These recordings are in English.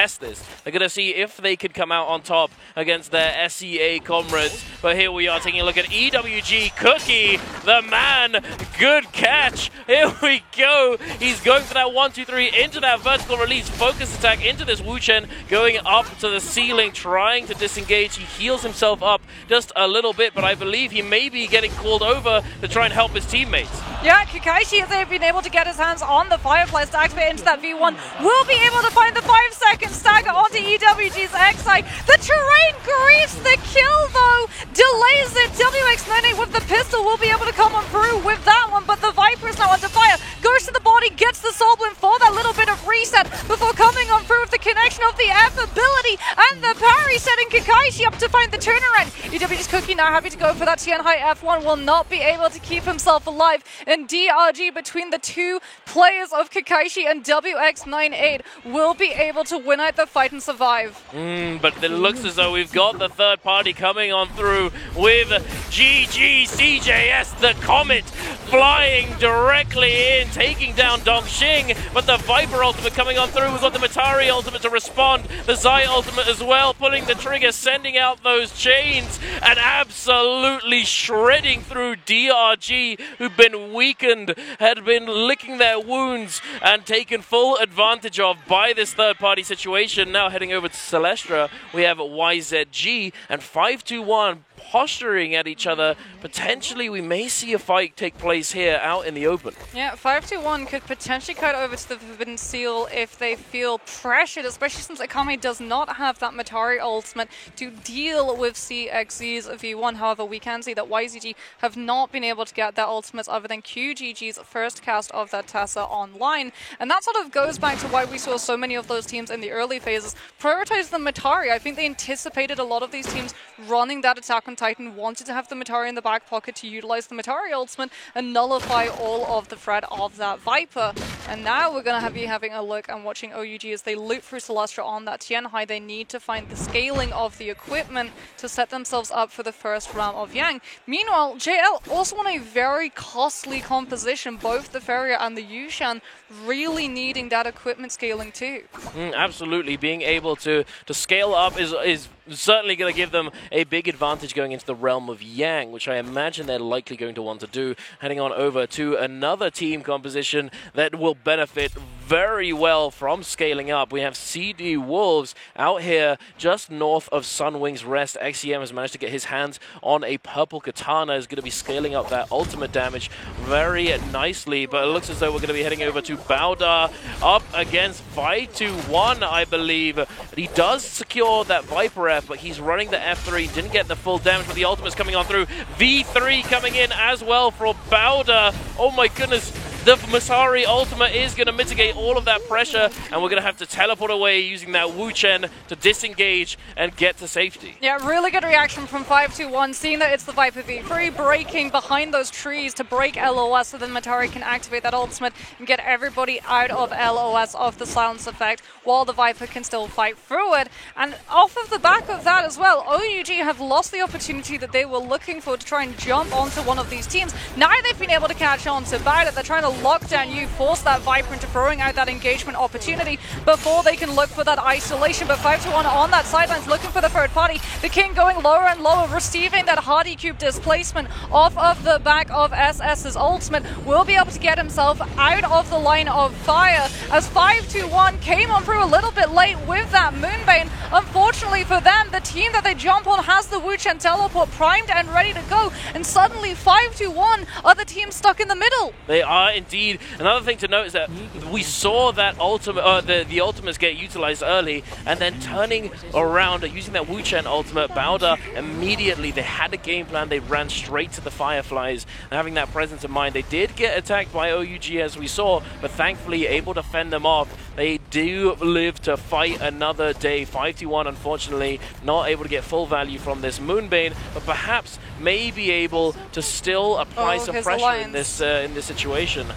test this. They're going to see if they could come out on top against their SEA comrades. But here we are taking a look at EWG Cookie, the man. Good catch. Here we go. He's going for that 1-2-3 into that vertical release. Focus attack into this Wu Chen, going up to the ceiling, trying to disengage. He heals himself up just a little bit, but I believe he may be getting called over to try and help his teammates. Yeah, Kakashi, as they've been able to get his hands on the Fireflies to activate into that V1, will be able to find the 5-second stagger onto EWG's Xi. The terrain grease, the kill though, delays it. WX98 with the pistol will be able to come on through with that one, but the Viper is now under fire. Goes to the body, gets the Soulblin for that little bit of reset before coming on through with the connection of the F ability and the parry, setting Kakashi up to find the turnaround. EWG's Cookie now happy to go for that Tianhai F1, will not be able to keep himself alive. And DRG, between the two players of Kakashi and WX98, will be able to win out the fight and survive. But it looks as though we've got the third party coming on through with GGCJS, the Comet, flying directly in, taking down Dongxing. But the Viper ultimate coming on through. We've got the Matari ultimate to respond, the Zai ultimate as well, pulling the trigger, sending out those chains, and absolutely shredding through DRG, who've been weakened, had been licking their wounds, and taken full advantage of by this third-party situation. Now heading over to Celestra, we have YZG and 521 posturing at each other. Potentially, we may see a fight take place here out in the open. Yeah, 521 could potentially cut over to the Forbidden Seal if they feel pressured, especially since Akame does not have that Matari ultimate to deal with CXZ's V1. However, we can see that YZG have not been able to get their ultimates other than QGG's first cast of that Tessa online. And that sort of goes back to why we saw so many of those teams in the early phases prioritize the Matari. I think they anticipated a lot of these teams running that Attack on Titan, wanted to have the Matari in the back pocket to utilize the Matari ultimate and nullify all of the threat of that Viper. And now we're going to be having a look and watching OUG as they loop through Celestra on that Tianhai. They need to find the scaling of the equipment to set themselves up for the first round of Yang. Meanwhile, JL also on a very costly composition, both the Feria and the Yushan really needing that equipment scaling too. Absolutely, being able to scale up is certainly going to give them a big advantage going into the realm of Yang, which I imagine they're likely going to want to do. Heading on over to another team composition that will benefit very well from scaling up. We have CD Wolves out here just north of Sunwing's Rest. XCM has managed to get his hands on a purple katana, is going to be scaling up that ultimate damage very nicely, but it looks as though we're going to be heading over to Baudar up against 521, I believe. He does secure that Viper F, but he's running the F3, didn't get the full damage, but the ultimate's coming on through. V3 coming in as well for Baudar. Oh my goodness. The Masari ultimate is going to mitigate all of that pressure, and we're going to have to teleport away using that Wu Chen to disengage and get to safety. Yeah, really good reaction from 521, seeing that it's the Viper V3, breaking behind those trees to break LOS so then Matari can activate that ultimate and get everybody out of LOS of the silence effect while the Viper can still fight through it. And off of the back of that as well, OUG have lost the opportunity that they were looking for to try and jump onto one of these teams. Now they've been able to catch on to Bowdet. They're trying to lock down you, force that Viper into throwing out that engagement opportunity before they can look for that isolation. But 521 on that sidelines looking for the third party. The King going lower and lower, receiving that Hardy Cube displacement off of the back of SS's ultimate. Will be able to get himself out of the line of fire as 521 came on through a little bit late with that Moonbane. Unfortunately for them, the team that they jump on has the Wu Chen teleport primed and ready to go, and suddenly 521 are the team stuck in the middle. They are indeed. Another thing to note is that we saw that ultimate, the ultimates get utilized early, and then turning around using that Wu Chen ultimate, Baudar immediately, they had a game plan, they ran straight to the Fireflies, and having that presence in mind, they did get attacked by OUG as we saw, but thankfully able to fend them off. They do live to fight another day. 521 unfortunately not able to get full value from this Moonbane, but perhaps may be able to still apply some pressure in this situation.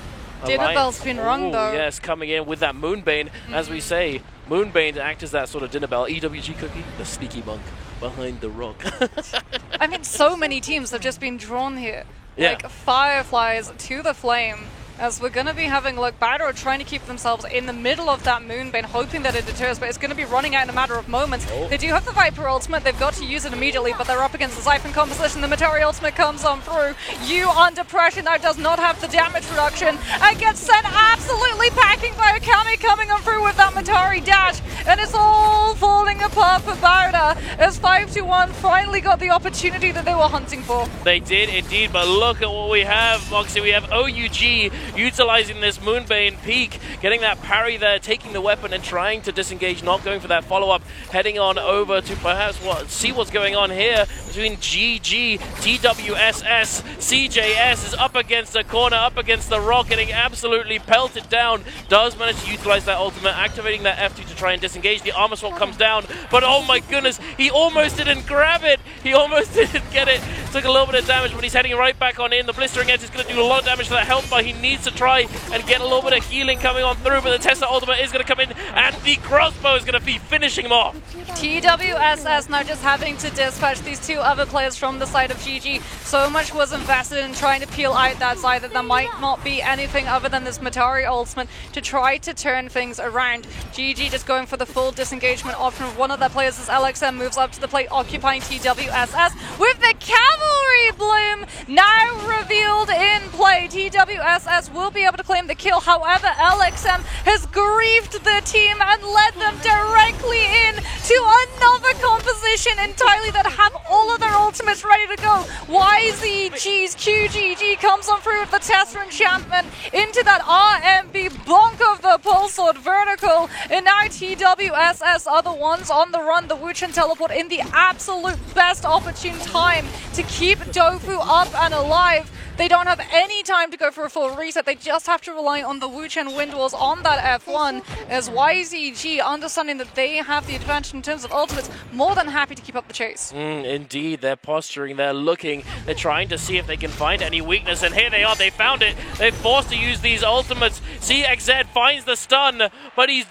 Dinnerbell's been wrong though. Yes, coming in with that Moonbane, as we say. Moonbane to act as that sort of dinner bell. EWG Cookie, the sneaky monk behind the rock. I mean, so many teams have just been drawn here. Yeah. Like Fireflies to the Flame. as we're going to be having a look. Bowder trying to keep themselves in the middle of that Moonbane, hoping that it deters, but it's going to be running out in a matter of moments. They do have the Viper ultimate, they've got to use it immediately, but they're up against the Siphon composition. The Metari ultimate comes on through. You under pressure now does not have the damage reduction and gets sent absolutely packing by Okami coming on through with that Metari dash, and it's all falling apart for Bowder as 521 finally got the opportunity that they were hunting for. They did indeed, but look at what we have, Moxie. We have OUG utilizing this Moonbane peak, getting that parry there, taking the weapon and trying to disengage, not going for that follow-up, heading on over to perhaps see what's going on here between GG, TWSS, CJS is up against the corner, up against the rock, getting absolutely pelted down, does manage to utilize that ultimate, activating that F2 to try and disengage. The armor swap comes down, but oh my goodness, he almost didn't grab it, he almost didn't get it, took a little bit of damage, but he's heading right back on in. The Blistering Edge is going to do a lot of damage to that health bar. He needs to try and get a little bit of healing coming on through, but the Tesla ultimate is going to come in, and the crossbow is going to be finishing him off. TWSS now just having to dispatch these two other players from the side of GG. So much was invested in trying to peel out that side that there might not be anything other than this Metari ultimate to try to turn things around. GG just going for the full disengagement option of one of their players as LXM moves up to the plate, occupying TWSS with the Cavalry Bloom now revealed in play. TWSS will be able to claim the kill, however LXM has griefed the team and led them directly in to another composition entirely that have all of their ultimates ready to go. YZG's QGG comes on through with the Tesla enchantment into that RMB bonk of the Pulse Sword vertical, and now TWSS are the ones on the run. The Wuchen teleport in the absolute best opportune time to keep Dofu up and alive. They don't have any time to go for a full reset. They just have to rely on the Wuchen wind walls on that F1, as YZG, understanding that they have the advantage in terms of ultimates, more than happy to keep up the chase. Indeed, they're posturing, they're looking, they're trying to see if they can find any weakness, and here they are, they found it. They're forced to use these ultimates. CXZ finds the stun, but is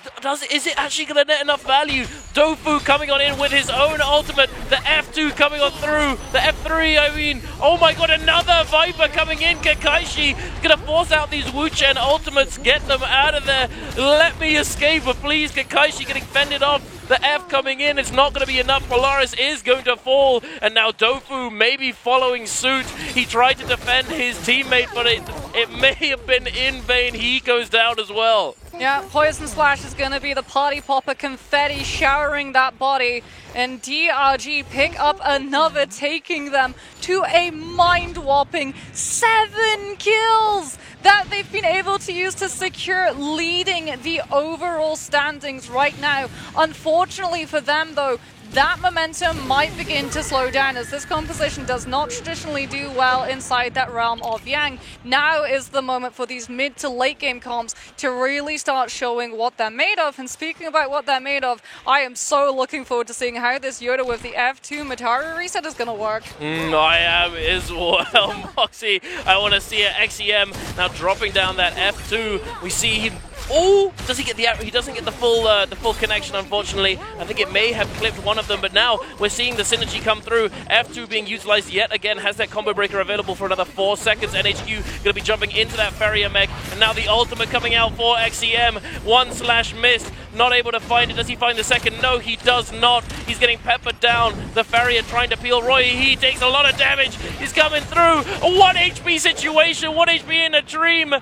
it actually going to net enough value? Dofu coming on in with his own ultimate, the F2 coming on through, the F3, I mean, oh my god, another Viper coming in. Kakaishi gonna force out these Wuchen ultimates, get them out of there. Let me escape, but please, Kakaishi getting fended off. The F coming in, it's not going to be enough. Polaris is going to fall, and now Dofu may be following suit. He tried to defend his teammate, but it may have been in vain. He goes down as well. Yeah, Poison Splash is going to be the party popper, confetti showering that body, and DRG pick up another, taking them to a mind-whopping 7 kills that they've been able to use to secure leading the overall standings right now. Unfortunately for them though, that momentum might begin to slow down, as this composition does not traditionally do well inside that realm of Yang. Now is the moment for these mid to late game comps to really start showing what they're made of. And speaking about what they're made of, I am so looking forward to seeing how this Yoda with the F2 Metari reset is going to work. I am as well, Moxie. I want to see it. XEM now dropping down that F2. We see him. Oh, does he get the? He doesn't get the full connection, unfortunately. I think it may have clipped one of them, but now we're seeing the synergy come through. F2 being utilized yet again, has that combo breaker available for another 4 seconds. NHQ going to be jumping into that Farrier mech, and now the ultimate coming out for XEM. 1/missed, not able to find it. Does he find the second? No, he does not. He's getting peppered down. The Farrier trying to peel Roy. He takes a lot of damage. He's coming through. A 1 HP situation. 1 HP in a dream.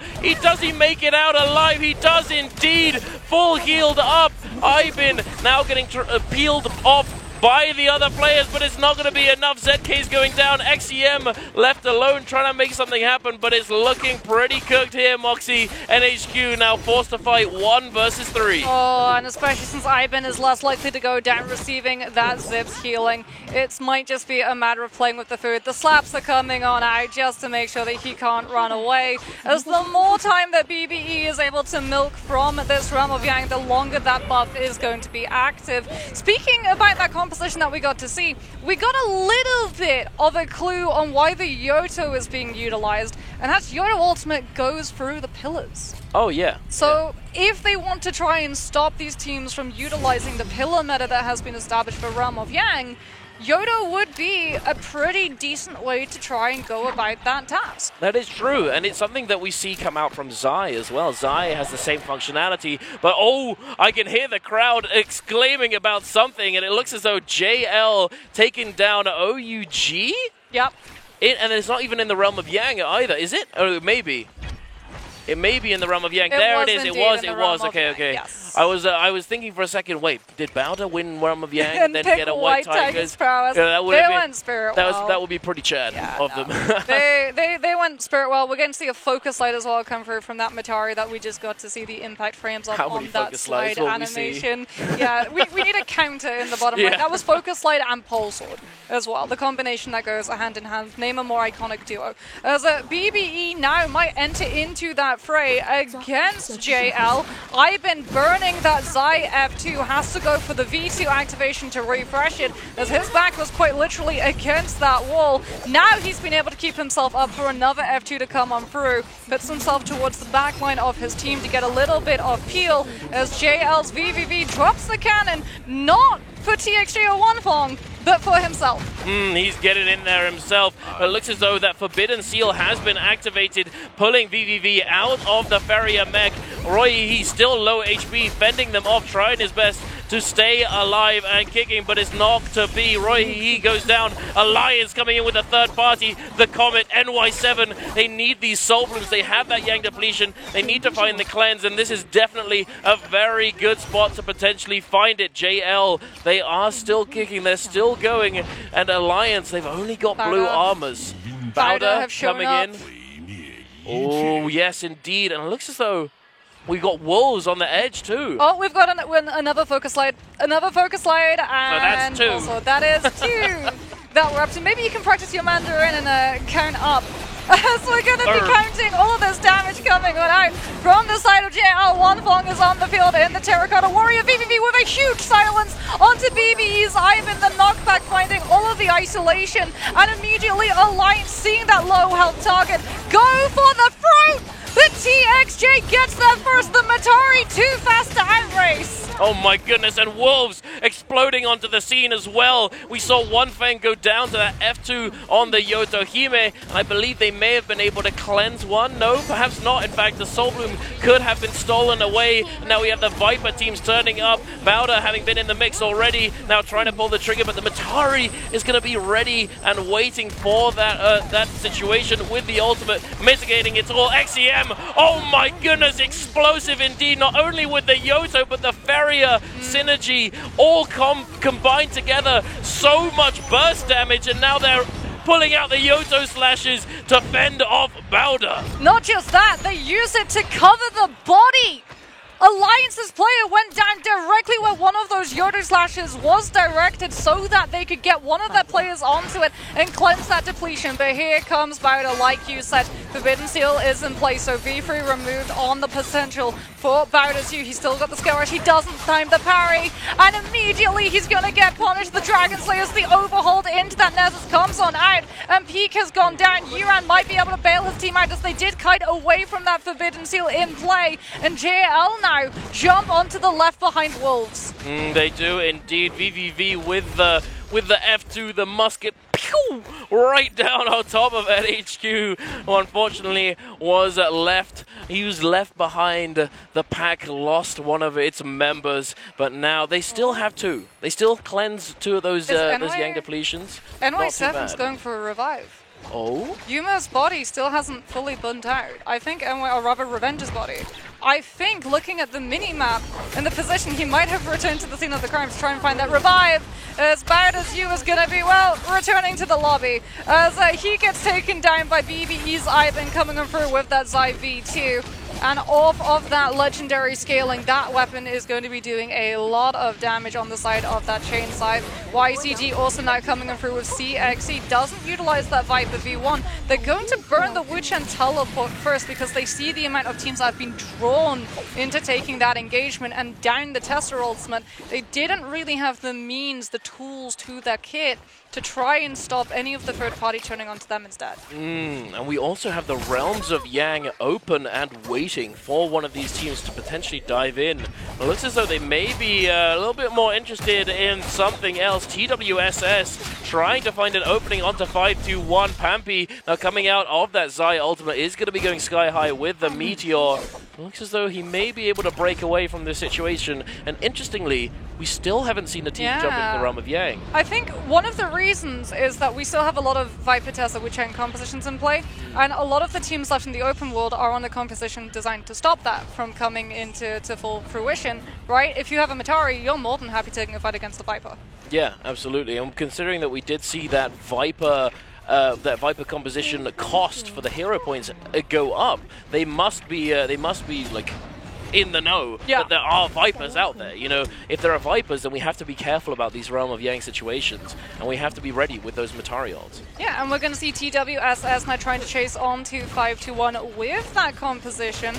Does he make it out alive? He does indeed. Full healed up. Ivan now getting peeled off by the other players, but it's not going to be enough. ZK's going down. XEM left alone trying to make something happen, but it's looking pretty cooked here, Moxie. NHQ now forced to fight 1 versus 3. Oh, and especially since Ivan is less likely to go down receiving that Zips healing, it might just be a matter of playing with the food. The slaps are coming on out just to make sure that he can't run away, as the more time that BBE is able to milk from this realm of Yang, the longer that buff is going to be active. Speaking about that composition that we got to see, we got a little bit of a clue on why the Yoto is being utilized, and that's Yoto Ultimate goes through the pillars. Oh yeah. So if they want to try and stop these teams from utilizing the pillar meta that has been established for Realm of Yang, Yoda would be a pretty decent way to try and go about that task. That is true, and it's something that we see come out from Zai as well. Zai has the same functionality, but oh, I can hear the crowd exclaiming about something, and it looks as though JL taking down OUG? Yep. And it's not even in the realm of Yang either, is it? Or maybe. It may be in the realm of Yang. There it is. It was. Okay. Yes. I was thinking for a second. Wait, did Bowder win realm of Yang and then pick get a White Tigers? Prowess. Yeah, that would they have went Spirit that Well. That would be pretty Chad of them. they went Spirit Well. We're going to see a focus slide as well come through from that Matari that we just got to see the impact frames on that slide animation. Yeah, we need a counter in the bottom right. That was focus slide and pole sword as well. The combination that goes hand in hand. Name a more iconic duo. As BBE now might enter into that fray against JL. I've been burning that Zai F2 has to go for the V2 activation to refresh it, as his back was quite literally against that wall. Now he's been able to keep himself up for another F2 to come on through, puts himself towards the back line of his team to get a little bit of peel, as JL's VVV drops the cannon, not for TXJ or Wanfong, but for himself. He's getting in there himself. It looks as though that Forbidden Seal has been activated, pulling VVV out of the Farrier mech. Roy, he's still low HP, fending them off, trying his best to stay alive and kicking, but it's not to be. Roy, he goes down. Alliance coming in with a third party. The Comet, NY7. They need these soul blooms. They have that Yang depletion. They need to find the cleanse, and this is definitely a very good spot to potentially find it. JL, they are still kicking. They're still going, and Alliance, they've only got blue armors. Bowder coming in. Oh, yes, indeed. And it looks as though we've got Wolves on the edge too. Oh, we've got another focus slide. Another focus slide, that's and two. Also that is two that we're up to. Maybe you can practice your Mandarin and count up. As we're going to be counting all of this damage coming on out from the side of JL. Wanfong is on the field in the Terracotta Warrior. VVV with a huge silence onto BBE's Ivan. The knockback finding all of the isolation, and immediately Alliance seeing that low health target go for the throat. The TXJ gets there first. The Matari too fast to outrace. Oh my goodness, and Wolves exploding onto the scene as well. We saw Wanfeng go down to that F2 on the Yotohime, and I believe they may have been able to cleanse one. No, perhaps not. In fact, the Soul Bloom could have been stolen away. Now we have the Viper teams turning up. Bowder having been in the mix already, now trying to pull the trigger, but the Matari is going to be ready and waiting for that situation with the ultimate, mitigating it all. XEM, oh my goodness, explosive indeed, not only with the Yoto, but the Farrier synergy, all combined together. So much burst damage, and now they're pulling out the Yoto slashes to fend off Bowder. Not just that, they use it to cover the body. Alliance's player went down directly where one of those Yoto slashes was directed so that they could get one of their players onto it and cleanse that depletion. But here comes Bowder, like you said. Forbidden Seal is in place, so V3 removed on the potential for Bowder's Hue. He's still got the skill rush. He doesn't time the parry, and immediately he's going to get punished. The Dragon Slayer's the overhold into that Nessus comes on out, and Peak has gone down. Yuran might be able to bail his team out as they did kite away from that Forbidden Seal in play, and JL now jump onto the left behind Wolves. They do indeed. VVV with the F2, the musket, pew, right down on top of NHQ. Who unfortunately was left. He was left behind. The pack lost one of its members, but now they still have two. They still cleanse two of those Yang depletions. NY7's going for a revive. Oh? Yuma's body still hasn't fully burnt out. I think, or rather Revenge's body. I think, looking at the mini-map and the position, he might have returned to the scene of the crime to try and find that revive. As Bowder's Hue is going to be, well, returning to the lobby. As he gets taken down by BBE's Ivan coming in through with that Zai V2. And off of that legendary scaling, that weapon is going to be doing a lot of damage on the side of that chain side. YCG also now coming in through with CXC. Doesn't utilize that Viper V1. they're going to burn the Wu-Chen teleport first because they see the amount of teams that have been drawn into taking that engagement and down the Tester ultimate. They didn't really have the means, the tools to their kit to try and stop any of the third party turning onto them instead. And we also have the Realms of Yang open and waiting for one of these teams to potentially dive in. It looks as though they may be a little bit more interested in something else. TWSS trying to find an opening onto 521. Pampy now coming out of that Zai ultimate is going to be going sky high with the Meteor. It looks as though he may be able to break away from this situation. And interestingly, we still haven't seen the team jump into the Realm of Yang. I think one of the reasons is that we still have a lot of Viper Tessa Wu-Chen compositions in play, and a lot of the teams left in the open world are on the composition designed to stop that from coming into full fruition, right? If you have a Matari, you're more than happy taking a fight against the Viper. Yeah, absolutely. And considering that we did see that Viper composition cost for the hero points go up, they must be like in the know that there are Vipers out there. You know, if there are Vipers, then we have to be careful about these Realm of Yang situations, and we have to be ready with those Matari ults. Yeah, and we're going to see TWSS now trying to chase on to 521 with that composition.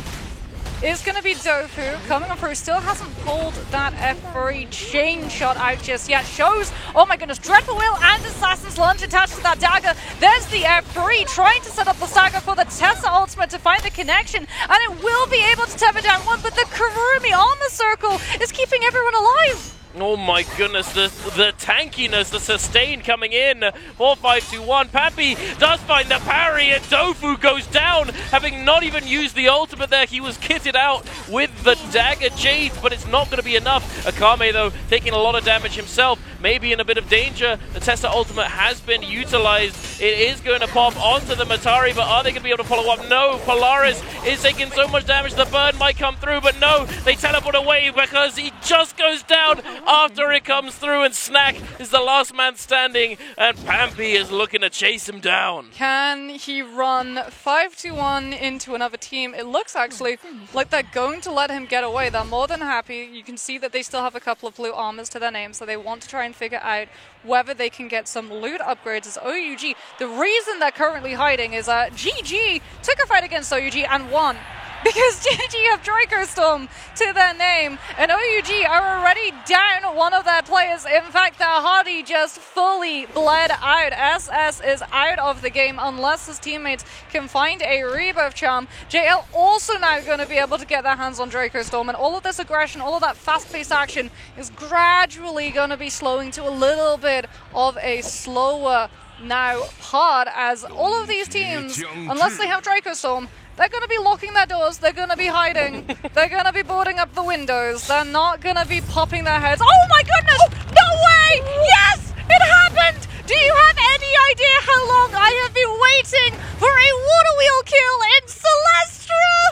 Is going to be Dofu coming on through, still hasn't pulled that F3 chain shot out just yet. Shows, oh my goodness, Dreadful Wheel and Assassin's Lunge attached to that dagger. There's the F3 trying to set up the stagger for the Tessa ultimate to find the connection, and it will be able to temper down one, but the Kurumi on the circle is keeping everyone alive. Oh my goodness, the tankiness, the sustain coming in for 521. Pampy does find the parry and Dofu goes down, having not even used the ultimate there. He was kitted out with the Dagger Jade, but it's not going to be enough. Akame, though, taking a lot of damage himself, maybe in a bit of danger. The Tessa ultimate has been utilized. It is going to pop onto the Matari, but are they going to be able to follow up? No, Polaris is taking so much damage. The burn might come through, but no, they teleport away because he just goes down after it comes through, and Snack is the last man standing, and Pampy is looking to chase him down. Can he run 521 into another team? It looks actually like they're going to let him get away. They're more than happy. You can see that they still have a couple of blue armors to their name, so they want to try and figure out whether they can get some loot upgrades as OUG. The reason they're currently hiding is GG took a fight against OUG and won. Because GG have Draco Storm to their name, and OUG are already down one of their players. In fact, their Hardy just fully bled out. SS is out of the game unless his teammates can find a rebirth charm. JL also now going to be able to get their hands on Draco Storm, and all of this aggression, all of that fast-paced action is gradually going to be slowing to a little bit of a slower now pod, as all of these teams, unless they have Draco Storm, they're going to be locking their doors, they're going to be hiding, they're going to be boarding up the windows, they're not going to be popping their heads. Oh my goodness! No way! Yes! It happened! Do you have any idea how long I have been waiting for a water wheel kill in Celestra?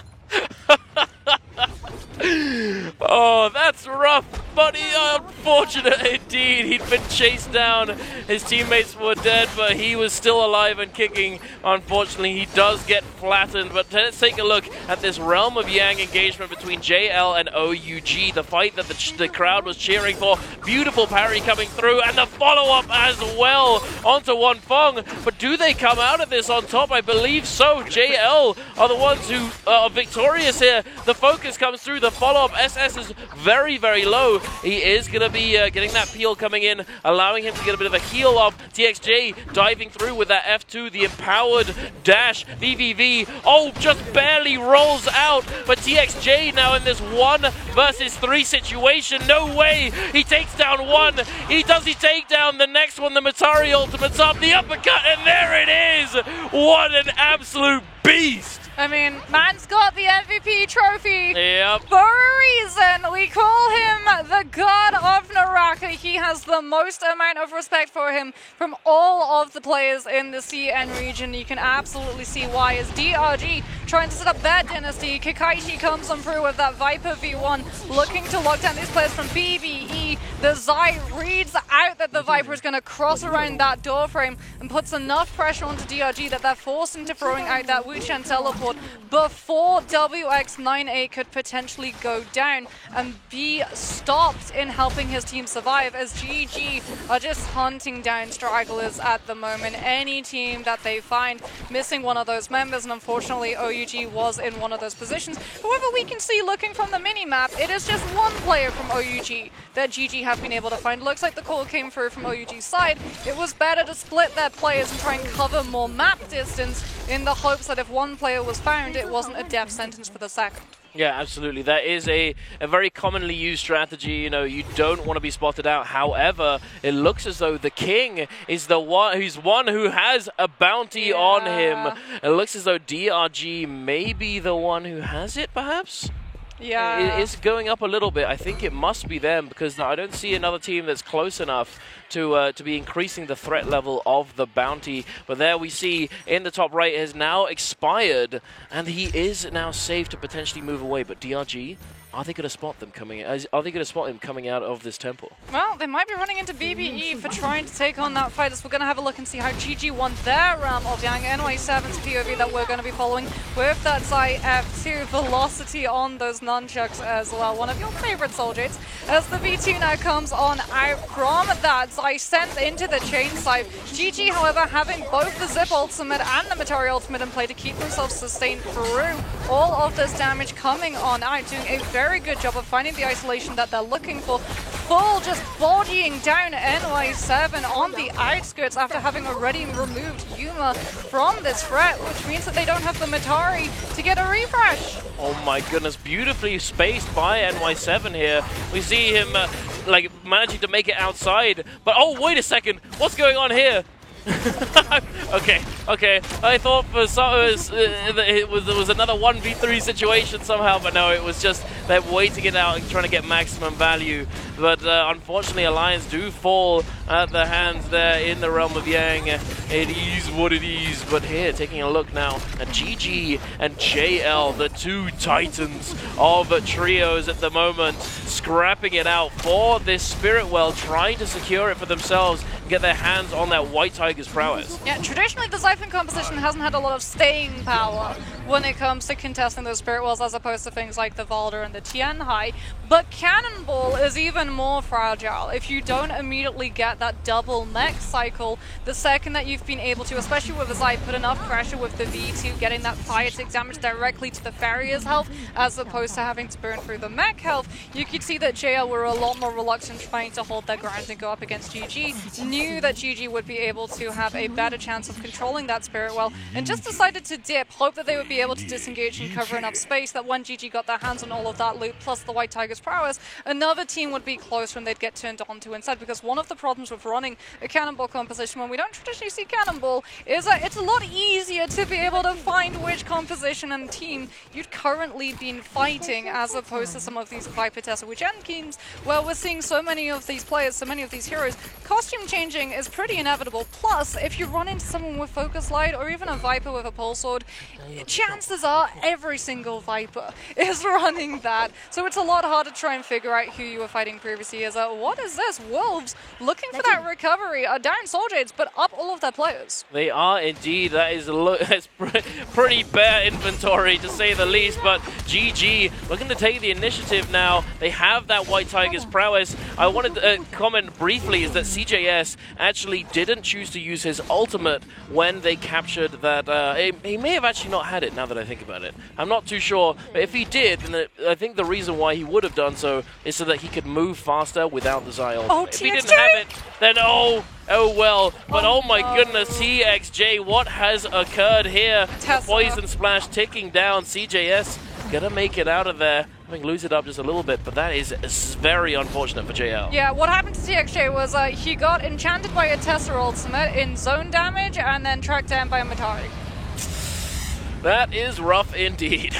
Oh, that's rough, buddy. Unfortunate indeed. He'd been chased down. His teammates were dead, but he was still alive and kicking. Unfortunately, he does get flattened. But let's take a look at this Realm of Yang engagement between JL and OUG. The fight that the crowd was cheering for. Beautiful parry coming through, and the follow-up as well onto Wonfong. But do they come out of this on top? I believe so. JL are the ones who are victorious here. The focus comes through. The follow-up SS is very, very low. He is going to be getting that peel coming in, allowing him to get a bit of a heal up. TXJ diving through with that F2, the empowered dash. VVV, oh, just barely rolls out, but TXJ now in this 1 versus 3 situation. No way! He takes down one. He take down the next one. The Matari ultimate's up, the uppercut, and there it is! What an absolute beast! I mean, man's got the MVP trophy. Yep. For a reason. We call him the God of Naraka. He has the most amount of respect for him from all of the players in the CN region. You can absolutely see why. As DRG trying to set up their dynasty, Kakaishi comes on through with that Viper V1, looking to lock down these players from BBE. The Zai reads out that the Viper is going to cross around that door frame and puts enough pressure onto DRG that they're forced into throwing out that Wuchen teleport before WX98 could potentially go down and be stopped in helping his team survive, as GG are just hunting down stragglers at the moment. Any team that they find missing one of those members, and unfortunately OUG was in one of those positions. However, we can see, looking from the mini-map, it is just one player from OUG that GG have been able to find. Looks like the call came through from OUG's side. It was better to split their players and try and cover more map distance in the hopes that if one player was found, it wasn't a death sentence for the second. Yeah, absolutely. That is a very commonly used strategy. You know, you don't want to be spotted out. However, it looks as though the King is the one who has a bounty on him. It looks as though DRG may be the one who has it, perhaps? Yeah. It's going up a little bit. I think it must be them, because I don't see another team that's close enough to be increasing the threat level of the bounty. But there we see in the top right has now expired, and he is now safe to potentially move away. But DRG, are they going to spot them coming? Are they going to spot him coming out of this temple? Well, they might be running into BBE for trying to take on that fight, as we're going to have a look and see how GG won their realm of Yang. NY7's POV that we're going to be following with that Zai F2 velocity on those nunchucks as well. One of your favorite soldiers, as the V2 now comes on out from that Zai sent into the chain side. GG, however, having both the Zip ultimate and the Matari ultimate in play to keep themselves sustained through all of this damage coming on out, doing a very good job of finding the isolation that they're looking for. Full just bodying down NY7 on the outskirts after having already removed Yuma from this threat, which means that they don't have the Matari to get a refresh. Oh my goodness, beautifully spaced by NY7 here. We see him like managing to make it outside, but oh, wait a second, what's going on here? okay. I thought for some it was another 1v3 situation somehow, but no, it was just them waiting it out and trying to get maximum value. But unfortunately, Alliance do fall at the hands there in the realm of Yang. It is what it is. But here, taking a look now at GG and JL, the two titans of trios at the moment, scrapping it out for this Spirit Well, trying to secure it for themselves and get their hands on that White Tiger's prowess. Yeah, traditionally the Xiphon composition hasn't had a lot of staying power when it comes to contesting those Spirit Wells, as opposed to things like the Valder and the Tianhai. But Cannonball is even more fragile. If you don't immediately get that double mech cycle, the second that you've been able to, especially with Zai, put enough pressure with the V2, getting that fire tick damage directly to the Farrier's health, as opposed to having to burn through the mech health, you could see that JL were a lot more reluctant trying to hold their ground and go up against GG. Knew that GG would be able to have a better chance of controlling that Spirit Well, and just decided to dip, hope that they would be able to disengage and cover enough space that when GG got their hands on all of that loot, plus the White Tiger's prowess, another team would be closer and they'd get turned onto instead. Because one of the problems with running a Cannonball composition when we don't traditionally see Cannonball is that it's a lot easier to be able to find which composition and team you'd currently been fighting, as opposed to some of these Viper Tessa Wuchen teams where we're seeing so many of these players, so many of these heroes. Costume changing is pretty inevitable. Plus, if you run into someone with Focus Light or even a Viper with a Pole Sword, chances are every single Viper is running that. So it's a lot harder to try and figure out who you were fighting previously. As what is this? Wolves looking for that recovery, are down Soldiers, but up all of their players. They are indeed. That is it's pretty bare inventory to say the least, but GG looking to take the initiative now. They have that White Tiger's prowess. I wanted to comment briefly is that CJS actually didn't choose to use his ultimate when they captured that. He may have actually not had it, now that I think about it. I'm not too sure, but if he did, then I think the reason why he would have done so is so that he could move faster without the Zai ultimate. Oh, if he didn't have it, then oh well. But oh my goodness, TXJ, what has occurred here? Tessa. Poison Splash ticking down. CJS gonna make it out of there. I think lose it up just a little bit, but that is very unfortunate for JL. Yeah, what happened to TXJ was he got enchanted by a Tessa ultimate in zone damage and then tracked down by a Matari. That is rough indeed.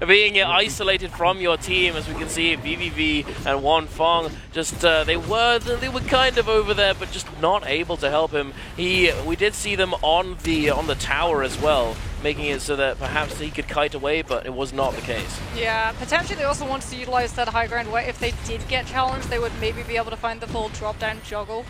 Being isolated from your team, as we can see, VVV and Wanfeng, just they were kind of over there, but just not able to help him. We did see them on the tower as well. making it so that perhaps he could kite away, but it was not the case. Yeah, potentially they also wanted to utilize that high ground where if they did get challenged, they would maybe be able to find the full drop-down juggle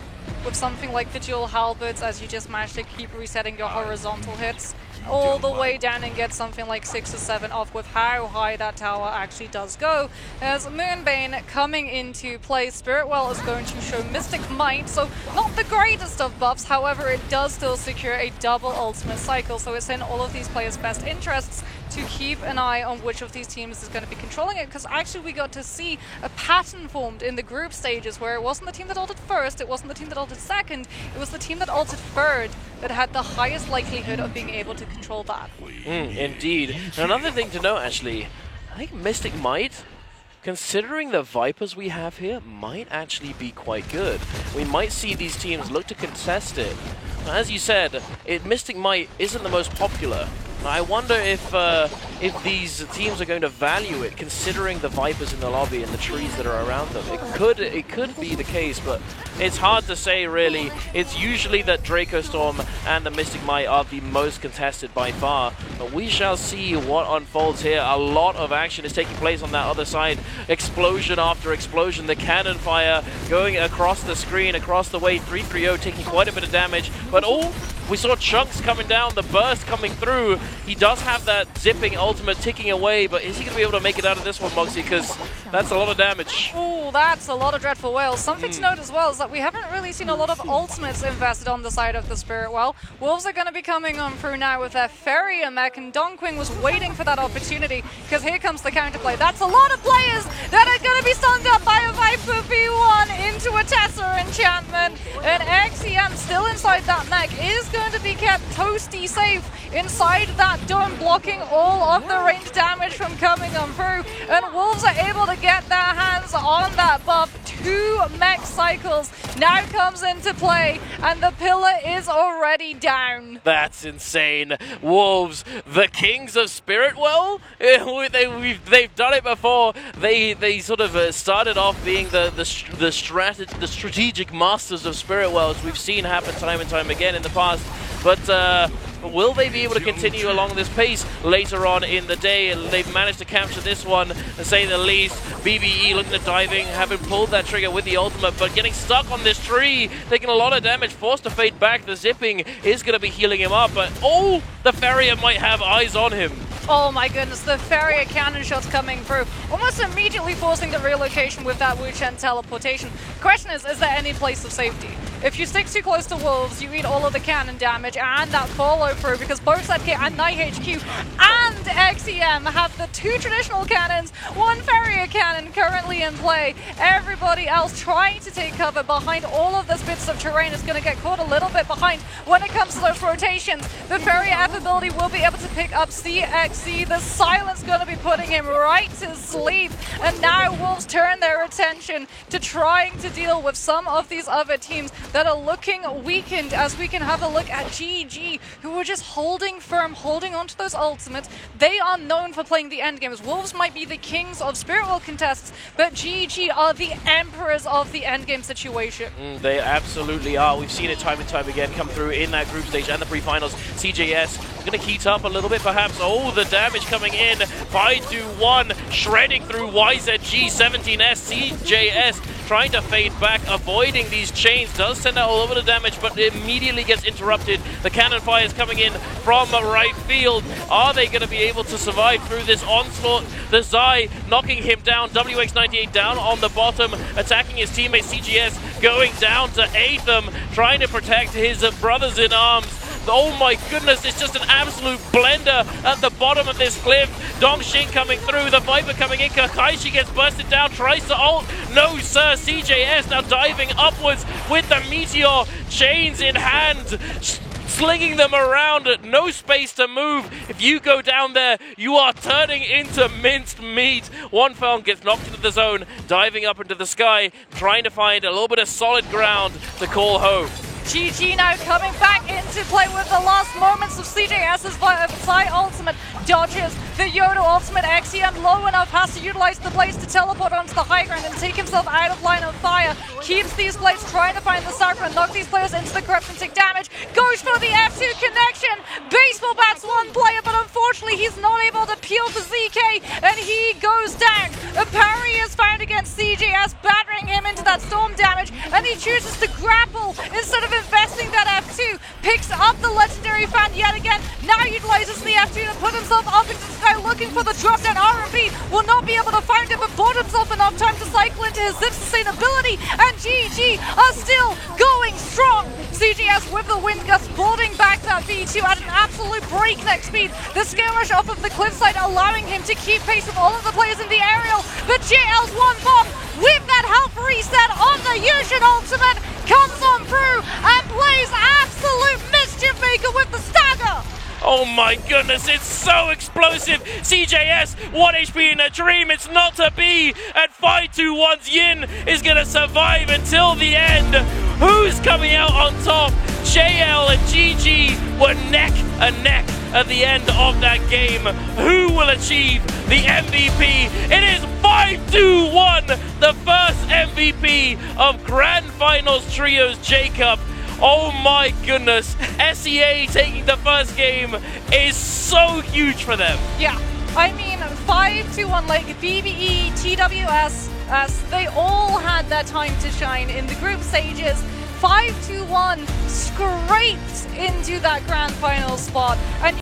with something like the dual halberds, as you just managed to keep resetting your horizontal hits all the way down and get something like 6 or 7 off with how high that tower actually does go. As Moonbane coming into play, Spiritwell is going to show Mystic Might, so not the greatest of buffs, however it does still secure a double ultimate cycle, so it's in all of these players' best interests to keep an eye on which of these teams is going to be controlling it, because actually we got to see a pattern formed in the group stages where it wasn't the team that ulted first, it wasn't the team that ulted second, it was the team that ulted third that had the highest likelihood of being able to control that. Indeed. And another thing to note, actually, I think Mystic Might, considering the Vipers we have here, might actually be quite good. We might see these teams look to contest it. As you said, Mystic Might isn't the most popular. I wonder if these teams are going to value it, considering the Vipers in the lobby and the trees that are around them. It could be the case, but it's hard to say really. It's usually that Draco Storm and the Mystic Might are the most contested by far. But we shall see what unfolds here. A lot of action is taking place on that other side. Explosion after explosion. The cannon fire going across the screen, across the way. 330 taking quite a bit of damage. But we saw chunks coming down, the burst coming through. He does have that zipping ultimate ticking away, but is he going to be able to make it out of this one, Moxie? Because that's a lot of damage. Oh, that's a lot of Dreadful Whales. Something to note as well is that we haven't really seen a lot of ultimates invested on the side of the Spiritwell. Wolves are going to be coming on through now with their Farrier mech, and Donquing was waiting for that opportunity, because here comes the counterplay. That's a lot of players that are going to be stunned up by a Viper V1 into a Tessa enchantment, and XEM still inside that mech is going to be kept toasty safe inside that dome, blocking all of the range damage from coming on through, and Wolves are able to get their hands on that buff. 2 mech cycles now comes into play, and the pillar is already down. That's insane. Wolves, the kings of Spiritwell? They've done it before. They sort of started off being the strategic masters of Spiritwell, as we've seen happen time and time again in the past. But will they be able to continue along this pace later on in the day? They've managed to capture this one, to say the least. BBE looking at diving, having pulled that trigger with the ultimate, but getting stuck on this tree, taking a lot of damage, forced to fade back. The zipping is going to be healing him up, but the Farrier might have eyes on him. Oh my goodness, the Farrier cannon shots coming through, almost immediately forcing the relocation with that Wu Chen teleportation. The question is there any place of safety? If you stick too close to Wolves, you eat all of the cannon damage and that follow through, because both ZK and NightHQ and XEM have the 2 traditional cannons, 1 Farrier cannon currently in play. Everybody else trying to take cover behind all of those bits of terrain is going to get caught a little bit behind when it comes to those rotations. The Farrier F ability will be able to pick up CXC. The silence going to be putting him right to sleep. And now Wolves turn their attention to trying to deal with some of these other teams that are looking weakened, as we can have a look at GG, who are just holding firm, holding onto those ultimates. They are known for playing the end games. Wolves might be the kings of Spiritwell contests, but GG are the emperors of the end game situation. They absolutely are. We've seen it time and time again come through in that group stage and the pre-finals. CJS going to heat up a little bit perhaps. The damage coming in. 5-1, shredding through YZG. 17S, CJS trying to fade back, avoiding these chains. Does send out a little bit of damage, but it immediately gets interrupted. The cannon fire is coming in from right field. Are they going to be able to survive through this onslaught? The Zai knocking him down. WX98 down on the bottom, attacking his teammate. CGS going down to aid them, trying to protect his brothers in arms. Oh my goodness, it's just an absolute blender at the bottom of this cliff. Dongxing coming through, the Viper coming in. Kakaishi gets bursted down, tries to ult. No sir, CJS now diving upwards with the Meteor, chains in hand, slinging them around, no space to move. If you go down there, you are turning into minced meat. Wonfeng gets knocked into the zone, diving up into the sky, trying to find a little bit of solid ground to call home. GG now coming back into play with the last moments of CJS's Zai ultimate. Dodges the Yoda ultimate. XCM low enough, has to utilize the blades to teleport onto the high ground and take himself out of line of fire. Keeps these blades, trying to find the Cypher and knock these players into the corruption, take damage. Goes for the F2 connection. Baseball bats one player, but unfortunately he's not able to peel for ZK, and he goes down. A parry is found against CJS, battering him into that storm damage, and he chooses to grapple instead of investing that F2. Picks up the legendary fan yet again, now utilizes the F2 to put himself up into the sky looking for the drop down. R&B will not be able to find him, but bought himself enough time to cycle into his zip sustainability, and GG are still going strong. CGS with the wind gust boarding back that V2 at an absolute breakneck speed. The scale rush off of the cliffside allowing him to keep pace with all of the players in the aerial, but JL's one bomb with that health reset on the Yushin ultimate comes on through and plays absolute mischief maker with the stagger. Oh my goodness, it's so explosive. CJS, 1 HP in a dream. It's not to be. And 521's Yin is going to survive until the end. Who's coming out on top? JL and GG were neck and neck at the end of that game. Who will achieve the MVP? It is 521, the first MVP of Grand Finals Trios J-Cup. Oh my goodness, SEA taking the first game is so huge for them. Yeah, I mean 5-2-1, like BBE, TWS, they all had their time to shine in the group stages. 5-2-1 scraped into that grand final spot. And